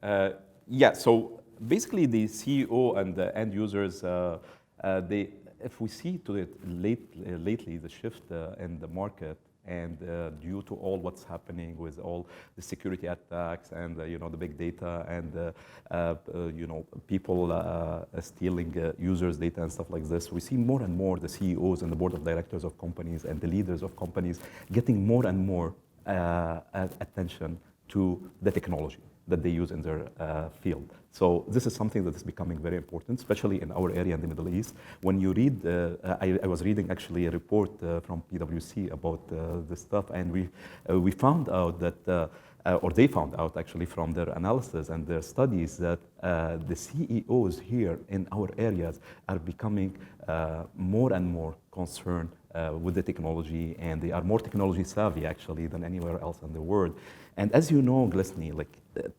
Uh, yeah, so basically the CEO and the end users, if we see to it lately the shift in the market and due to all what's happening with all the security attacks and the big data and people stealing users' data and stuff like this, we see more and more the CEOs and the board of directors of companies and the leaders of companies getting more and more attention to the technology that they use in their field. So this is something that is becoming very important, especially in our area in the Middle East. When you read, I was reading actually a report from PwC about this stuff, and we found out that, or they found out actually from their analysis and their studies that the CEOs here in our areas are becoming more and more concerned with the technology, and they are more technology savvy actually than anywhere else in the world. And as you know, Glesny,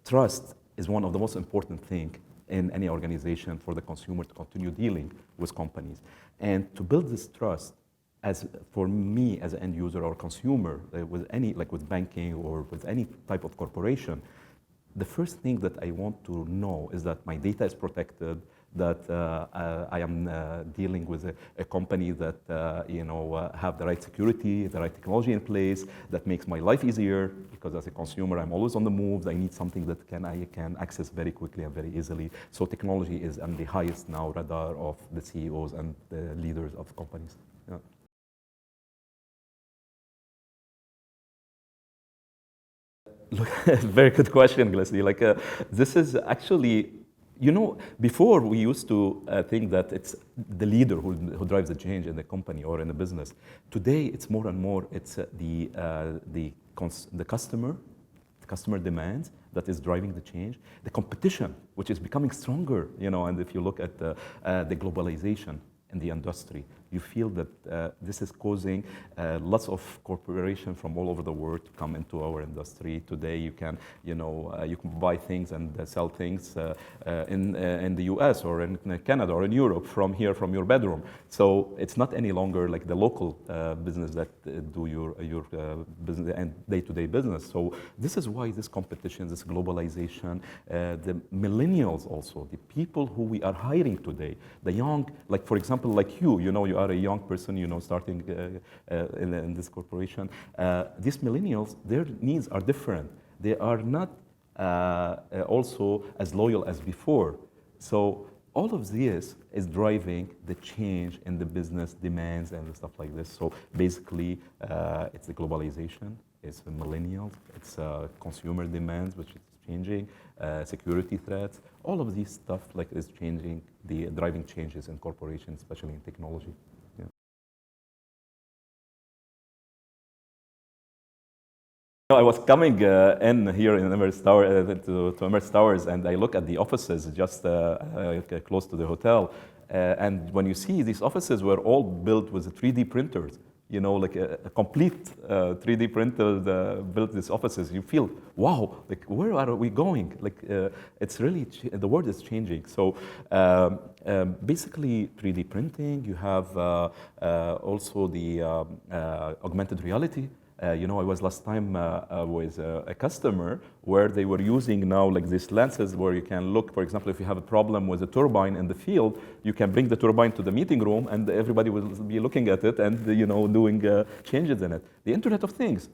trust is one of the most important things in any organization for the consumer to continue dealing with companies. And to build this trust, as for me as an end user or consumer, with any, with banking or with any type of corporation, the first thing that I want to know is that my data is protected, that I am dealing with a company that have the right security, the right technology in place, that makes my life easier, because as a consumer, I'm always on the move. I need something that I can access very quickly and very easily. So technology is on the highest now radar of the CEOs and the leaders of companies. Yeah. Look, very good question, Leslie. This is actually, before we used to think that it's the leader who drives the change in the company or in the business. Today, it's more and more, it's the customer demands that is driving the change. The competition, which is becoming stronger, and if you look at the globalization in the industry, you feel that this is causing lots of corporations from all over the world to come into our industry. Today, you can buy things and sell things in the US or in Canada or in Europe from here, from your bedroom. So it's not any longer like the local business that do your business and day-to-day business. So this is why this competition, this globalization, the millennials also, the people who we are hiring today, the young, like for example, like you are a young person, starting in this corporation. These millennials, their needs are different. They are not also as loyal as before. So all of this is driving the change in the business demands and stuff like this. So basically, it's the globalization, it's the millennials, it's consumer demands, which is changing, security threats. All of these stuff is changing, driving changes in corporations, especially in technology. Yeah. I was coming in here in Emirates Tower, to Emirates Towers, and I look at the offices just close to the hotel. And when you see these offices were all built with 3D printers, a complete 3D printer built these offices. You feel, wow, where are we going? It's really, the world is changing. So basically 3D printing, you have also the augmented reality. I was last time with a customer where they were using now these lenses where you can look, for example, if you have a problem with a turbine in the field, you can bring the turbine to the meeting room and everybody will be looking at it and, doing changes in it. The Internet of Things,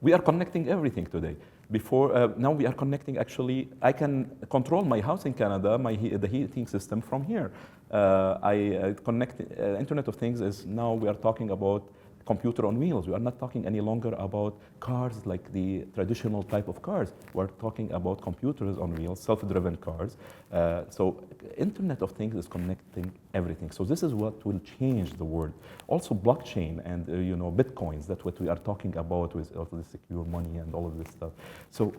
we are connecting everything today. Before, now we are connecting actually, I can control my house in Canada, the heating system from here. I connect, Internet of Things is now we are talking about computer on wheels. We are not talking any longer about cars like the traditional type of cars. We're talking about computers on wheels, self-driven cars. So Internet of Things is connecting everything. So this is what will change the world. Also blockchain and Bitcoins, that's what we are talking about with also the secure money and all of this stuff. So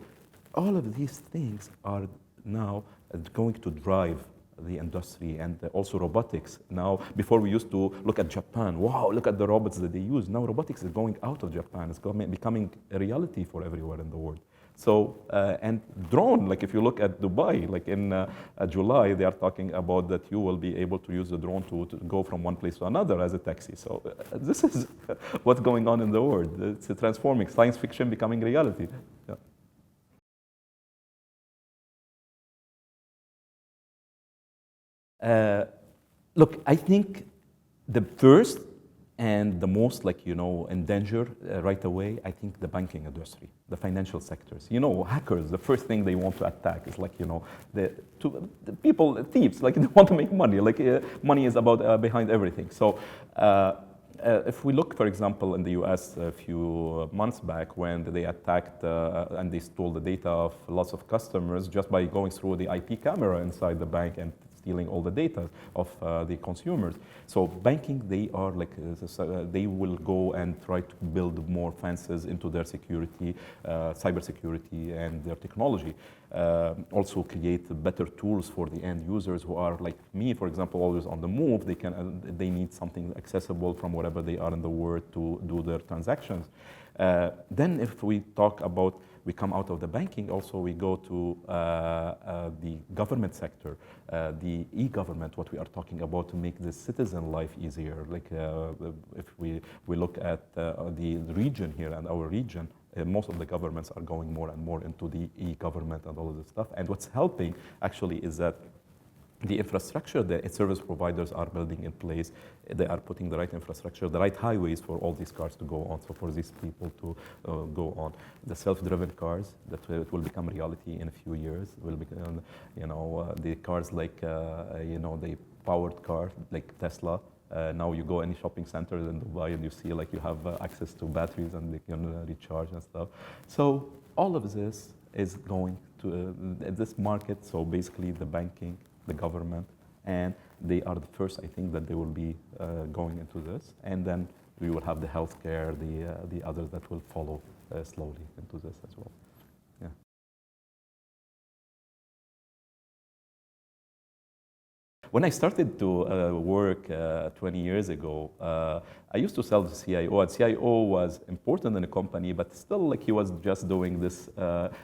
all of these things are now going to drive the industry and also robotics. Now, before we used to look at Japan, wow, look at the robots that they use. Now robotics is going out of Japan. It's becoming a reality for everywhere in the world. So, and drone, if you look at Dubai, in July, they are talking about that you will be able to use the drone to go from one place to another as a taxi. So this is what's going on in the world. It's transforming, science fiction becoming reality. Yeah. Uh, Look, I think the first and the most, in danger right away, I think the banking industry, the financial sectors. Hackers, the first thing they want to attack is the people, thieves, they want to make money. Money is about behind everything. So if we look, for example, in the US a few months back when they attacked and they stole the data of lots of customers just by going through the IP camera inside the bank and stealing all the data of the consumers. So banking, they are they will go and try to build more fences into their security, cyber security, and their technology. Also create better tools for the end users who are like me, for example, always on the move. They need something accessible from wherever they are in the world to do their transactions. Then if we talk about, we come out of the banking, also we go to the government sector, the e-government, what we are talking about to make the citizen life easier. If we look at the region here and our region, most of the governments are going more and more into the e-government and all of this stuff. And what's helping actually is that the infrastructure the service providers are building in place, they are putting the right infrastructure, the right highways for all these cars to go on, so for these people to go on. The self-driven cars, that will become reality in a few years, will become, the cars the powered car, like Tesla. Now you go any shopping center in Dubai and you see you have access to batteries and they can recharge and stuff. So all of this is going to this market, so basically the banking, the government, and they are the first, I think, that they will be going into this. And then we will have the healthcare, the others that will follow slowly into this as well. Yeah. When I started to work 20 years ago, I used to sell to CIO, and CIO was important in the company, but still he was just doing this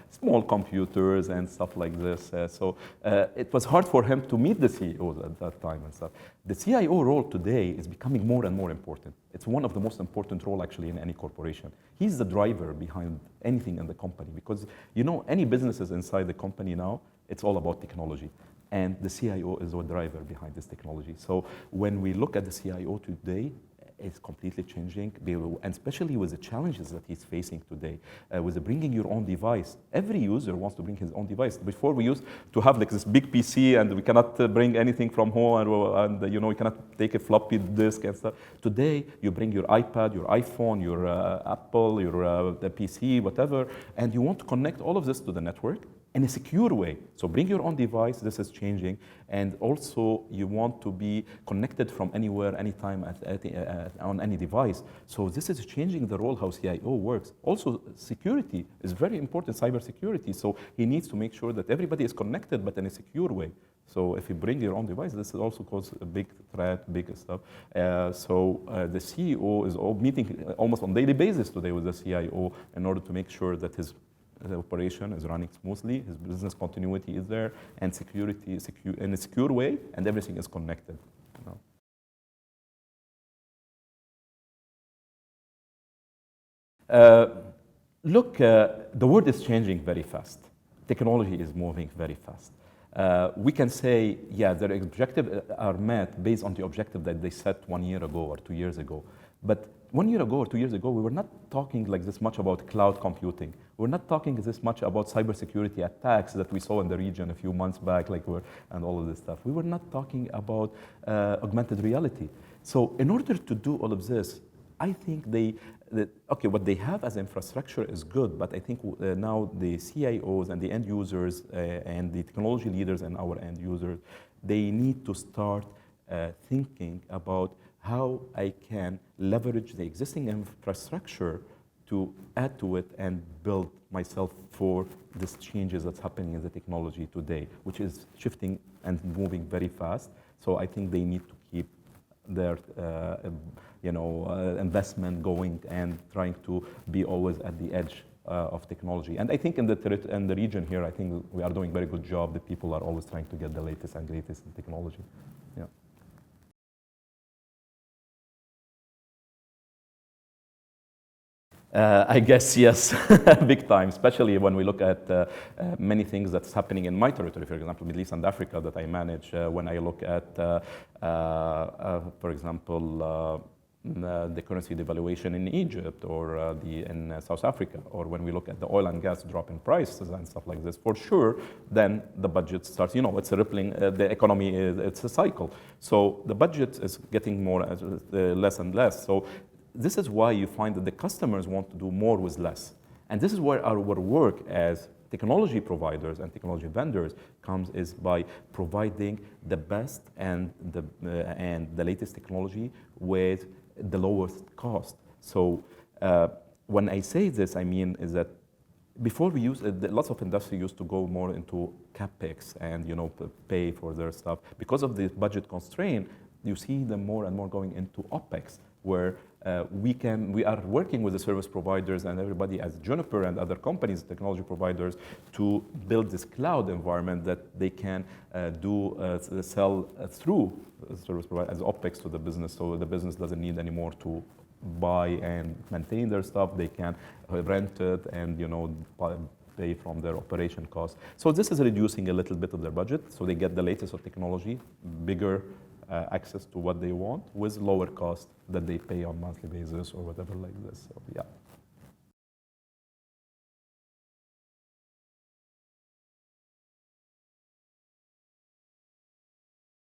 small computers and stuff like this. So it was hard for him to meet the CEOs at that time and stuff. The CIO role today is becoming more and more important. It's one of the most important roles actually in any corporation. He's the driver behind anything in the company because any businesses inside the company now, it's all about technology. And the CIO is the driver behind this technology. So when we look at the CIO today, it's completely changing, and especially with the challenges that he's facing today, with the bringing your own device. Every user wants to bring his own device. Before we used to have this big PC, and we cannot bring anything from home, and you cannot take a floppy disk and stuff. Today, you bring your iPad, your iPhone, your Apple, your the PC, whatever, and you want to connect all of this to the network in a secure way. So bring your own device, this is changing, and also you want to be connected from anywhere, anytime, on any device. So this is changing the role how CIO works. Also, security is very important, cyber security, so he needs to make sure that everybody is connected, but in a secure way. So if you bring your own device, this also causes a big threat, big stuff. So the CEO is meeting almost on daily basis today with the CIO in order to make sure that the operation is running smoothly, his business continuity is there, and security is in a secure way, and everything is connected. Look, the world is changing very fast. Technology is moving very fast. We can say, yeah, their objectives are met based on the objective that they set 1 year ago or 2 years ago. But 1 year ago or 2 years ago, we were not talking this much about cloud computing. We're not talking this much about cybersecurity attacks that we saw in the region a few months back, and all of this stuff. We were not talking about augmented reality. So in order to do all of this, I think what they have as infrastructure is good, but I think now the CIOs and the end users and the technology leaders and our end users, they need to start thinking about how I can leverage the existing infrastructure to add to it and build myself for these changes that's happening in the technology today, which is shifting and moving very fast. So I think they need to keep their investment going and trying to be always at the edge of technology. And I think in the region here, I think we are doing a very good job. The people are always trying to get the latest and greatest in technology. Yeah. I guess yes, big time, especially when we look at many things that's happening in my territory, for example, Middle East and Africa that I manage. When I look at, for example, the currency devaluation in Egypt or in South Africa, or when we look at the oil and gas drop in prices and stuff like this, for sure, then the budget starts, it's a rippling, the economy, it's a cycle. So the budget is getting more, less and less. So this is why you find that the customers want to do more with less. And this is where our work as technology providers and technology vendors comes, is by providing the best and the latest technology with the lowest cost. So when I say this, I mean is that before we use lots of industry used to go more into capex and pay for their stuff. Because of the budget constraint, you see them more and more going into opex, where we are working with the service providers and everybody as Juniper and other companies, technology providers, to build this cloud environment that they can sell through service provider as opex to the business, so the business doesn't need anymore to buy and maintain their stuff. They can rent it and pay from their operation costs. So this is reducing a little bit of their budget, so they get the latest of technology, bigger access to what they want with lower cost that they pay on monthly basis or whatever like this. So yeah.